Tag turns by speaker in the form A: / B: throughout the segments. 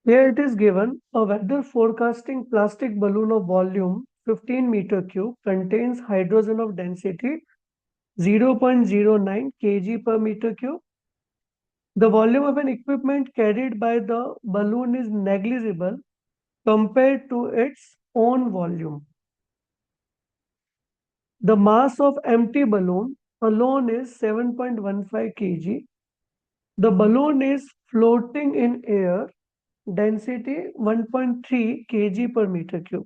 A: Here it is given a weather forecasting plastic balloon of volume 15 meter cube contains hydrogen of density 0.09 kg per meter cube. The volume of an equipment carried by the balloon is negligible compared to its own volume. The mass of empty balloon alone is 7.15 kg. The balloon is floating in air, density 1.3 kg पर metre cube.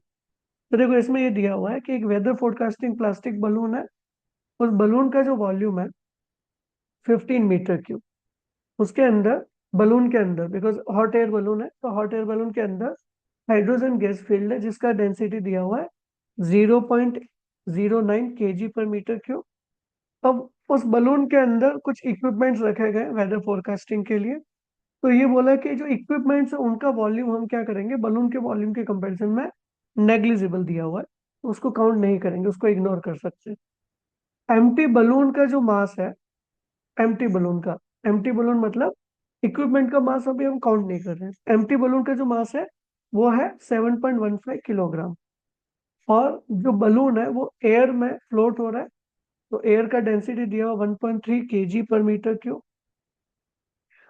A: तो देखो इसमें ये दिया हुआ है कि एक वेदर फोरकास्टिंग प्लास्टिक बलून है, उस बलून का जो वॉल्यूम है 15 मीटर क्यूब, उसके अंदर बलून के अंदर, बिकॉज हॉट एयर बलून है तो हॉट एयर बलून के अंदर हाइड्रोजन गैस फील्ड है जिसका डेंसिटी दिया हुआ है 0.09 kg पर मीटर क्यूब। अब उस बलून के अंदर कुछ इक्विपमेंट्स रखे गए वेदर फोरकास्टिंग के लिए। तो ये बोला कि जो इक्विपमेंट्स है उनका वॉल्यूम हम क्या करेंगे, बलून के वॉल्यूम के कंपैरिजन में नेग्लिजिबल दिया हुआ है, तो उसको काउंट नहीं करेंगे, उसको इग्नोर कर सकते हैं। एम्प्टी बलून का जो मास है, एम्प्टी बलून का, एम्प्टी बलून मतलब इक्विपमेंट का मास अभी हम काउंट नहीं कर रहे हैं। एम्प्टी बलून का जो मास है वो है 7.15 किलोग्राम, और जो बलून है वो एयर में फ्लोट हो रहा है, तो एयर का डेंसिटी दिया हुआ 1.3 kg पर मीटर क्यूब।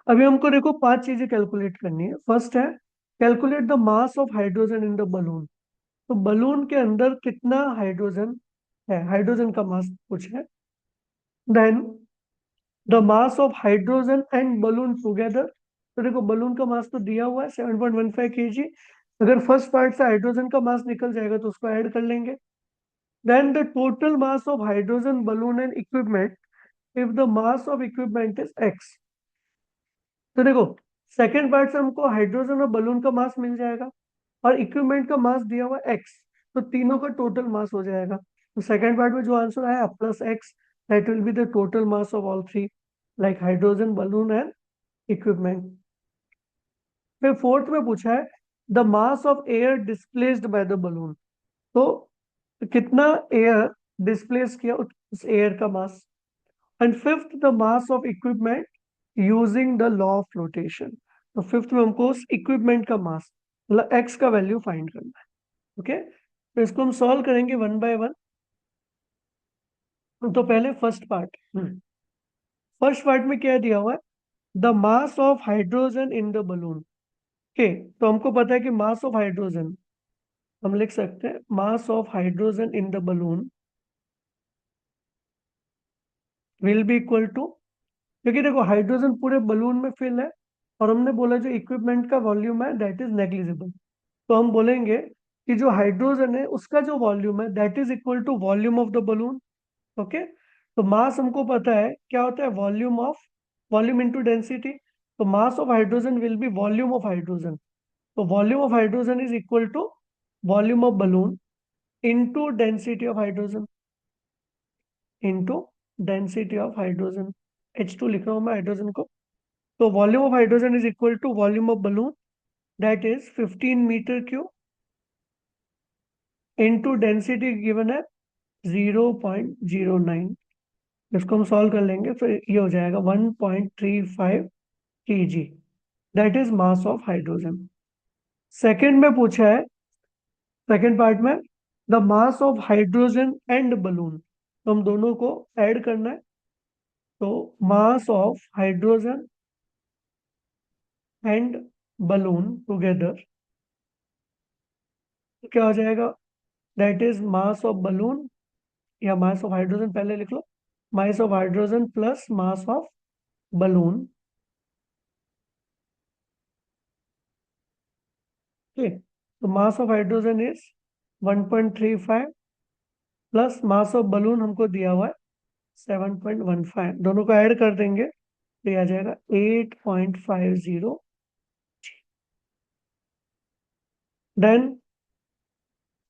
A: अभी हमको देखो पांच चीजें कैलकुलेट करनी है। फर्स्ट है calculate the mass of hydrogen in the balloon. तो बलून के अंदर कितना हाइड्रोजन है, हाइड्रोजन का मास कुछ है। Then the mass of hydrogen and balloon together. तो देखो बलून का मास तो दिया हुआ है 7.15 kg, अगर फर्स्ट पार्ट से हाइड्रोजन का मास निकल जाएगा तो उसको ऐड कर लेंगे। Then the total mass of hydrogen balloon and equipment if the mass of equipment is x. तो देखो सेकेंड पार्ट से हमको हाइड्रोजन और बलून का मास मिल जाएगा और इक्विपमेंट का मास दिया हुआ एक्स, तो तीनों का टोटल मास हो जाएगा। तो सेकेंड पार्ट में जो आंसर आया plus x, that will be the total mass of all three, like hydrogen, balloon and equipment. फिर फोर्थ में पूछा है the mass of air displaced by the balloon. तो कितना एयर डिस्प्लेस किया उस एयर का mass. And fifth the mass of equipment using the law of flotation. तो फिफ्थ में हमको उस इक्विपमेंट का मास मतलब एक्स का वैल्यू फाइंड करना है। ओके, तो इसको हम सॉल्व करेंगे वन बाय वन। तो पहले फर्स्ट पार्ट में क्या दिया हुआ है, the mass of hydrogen in the balloon. Okay, तो हमको पता है कि मास ऑफ हाइड्रोजन हम लिख सकते हैं mass of hydrogen in the balloon will be equal to, क्योंकि देखो हाइड्रोजन पूरे बलून में फिल है और हमने बोला जो इक्विपमेंट का वॉल्यूम है दैट इज नेग्लिजिबल, तो हम बोलेंगे कि जो हाइड्रोजन है उसका जो वॉल्यूम है that is equal to volume of the balloon. Okay, तो मास हमको पता है क्या होता है, वॉल्यूम इनटू डेंसिटी। तो mass of hydrogen will be volume of hydrogen, तो volume of hydrogen is equal to volume of balloon into density of hydrogen, into density of hydrogen. H2 लिख रहा हूं मैं हाइड्रोजन को। तो volume of hydrogen is equal to volume of balloon, that is 15 metre cube, into density given है 0.09। इसको हम solve कर लेंगे, फिर ये हो जाएगा 1.35 kg, that is mass of hydrogen. Second में पूछा है, सेकेंड पार्ट में the mass of hydrogen and balloon, तो हम दोनों को ऐड करना है। तो mass of hydrogen and balloon together क्या हो जाएगा, that is mass of balloon, या मास ऑफ हाइड्रोजन पहले लिख लो, mass of hydrogen plus mass of balloon. ठीक, तो mass of hydrogen is 1.35 plus mass of balloon हमको दिया हुआ है 7.15, दोनों को ऐड कर देंगे तो ये आ जाएगा 8.50। देन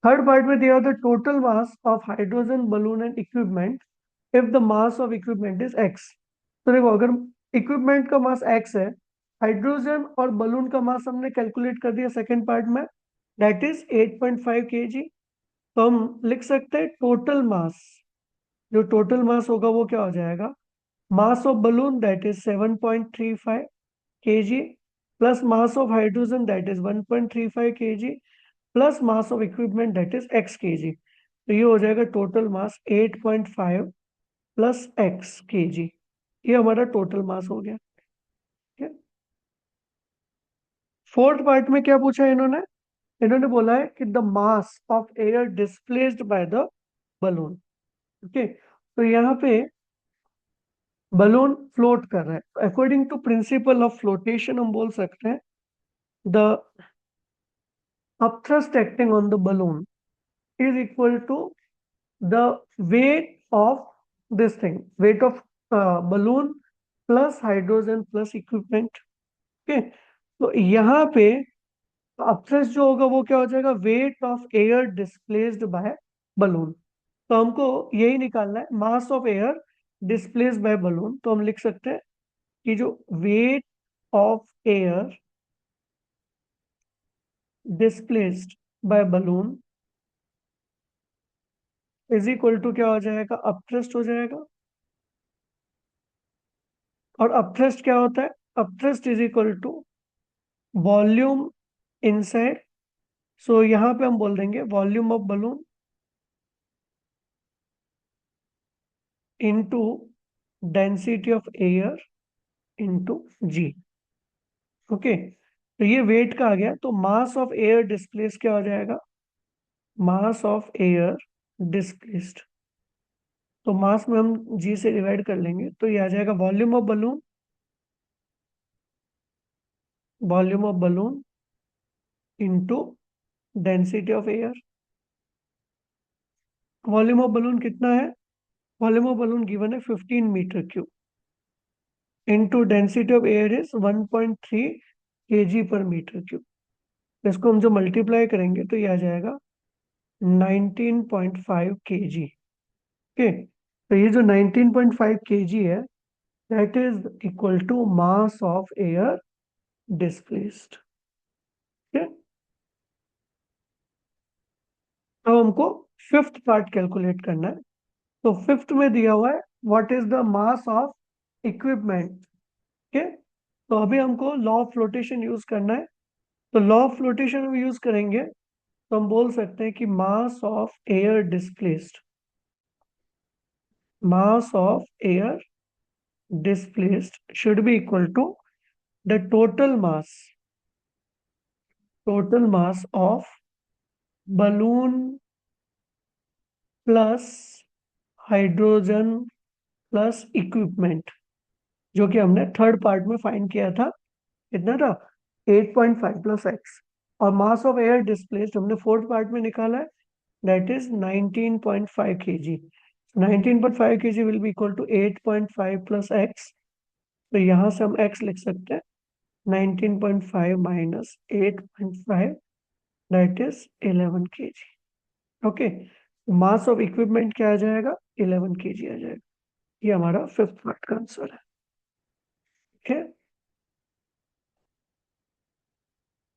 A: थर्ड पार्ट में दिया होता है total mass of hydrogen, balloon and equipment if the mass of equipment is x. तो देखो अगर इक्विपमेंट का मास एक्स है, हाइड्रोजन और बलून का मास हमने कैलकुलेट कर दिया सेकेंड पार्ट में, दैट इज 8.5 kg। तो हम लिख सकते हैं टोटल मास, जो टोटल मास होगा वो क्या हो जाएगा, मास of balloon that is 7.35 kg, plus mass of hydrogen that is 1.35 kg plus mass of equipment that is x kg. तो ये हो जाएगा total mass 8.5 plus x kg. ये हमारा टोटल मास हो गया. फोर्थ पार्ट में क्या पूछा है इन्होंने? इन्होंने बोला है कि the mass of air displaced by the balloon. Okay, तो यहाँ पे बलून फ्लोट कर रहा है. According to principle of flotation हम बोल सकते हैं the upthrust acting on the balloon is equal to the weight of this thing, weight of balloon plus hydrogen plus equipment. Okay, तो यहाँ पे अपथ्रस्ट जो होगा वो क्या हो जाएगा? Weight of air displaced by balloon. तो हमको यही निकालना है, mass of air displaced by balloon. तो हम लिख सकते हैं कि जो weight of air displaced by balloon is equal to क्या हो जाएगा? अपथ्रस्ट हो जाएगा. और अपथ्रस्ट क्या होता है? Upthrust is equal to volume inside. So यहां पे हम बोल देंगे volume of balloon into density of air into g. Okay, तो ये वेट का आ गया. तो मास ऑफ एयर डिस्प्लेस क्या हो जाएगा? मास ऑफ एयर डिस्प्लेस्ड. तो मास में हम जी से डिवाइड कर लेंगे तो ये आ जाएगा volume of balloon, volume of balloon into density of air. Volume of balloon कितना है? वॉल्यूम ऑफ बलून गिवन है 15 metre cube into density of air is 1.3 kg पर मीटर क्यूब. इसको हम जो मल्टीप्लाई करेंगे तो ये आ जाएगा 19.5 kg. ओके, तो ये जो 19.5 kg है that is equal to mass of air displaced. अब हमको फिफ्थ पार्ट कैलकुलेट करना है. तो फिफ्थ में दिया हुआ है what is the mass of equipment. Okay, तो अभी हमको लॉ ऑफ फ्लोटेशन यूज करना है. तो लॉ ऑफ फ्लोटेशन हम यूज करेंगे तो हम बोल सकते हैं कि मास of air displaced, mass of air displaced should be equal to the total mass of balloon plus hydrogen plus equipment, जो कि हमने थर्ड पार्ट में फाइंड किया था. कितना था? 8.5 प्लस एक्स. और मास ऑफ एयर डिस्प्लेस्ड हमने फोर्थ पार्ट में निकाला है that is 19.5 kg. 19.5 kg will be equal to 8.5 plus x. तो यहाँ से हम x लिख सकते हैं 19.5 minus 8.5 that is 11 kg. Okay, mass of equipment क्या आ जाएगा? 11 kg आ जाएगा. ये हमारा फिफ्थ पार्ट का आंसर है. ठीक है.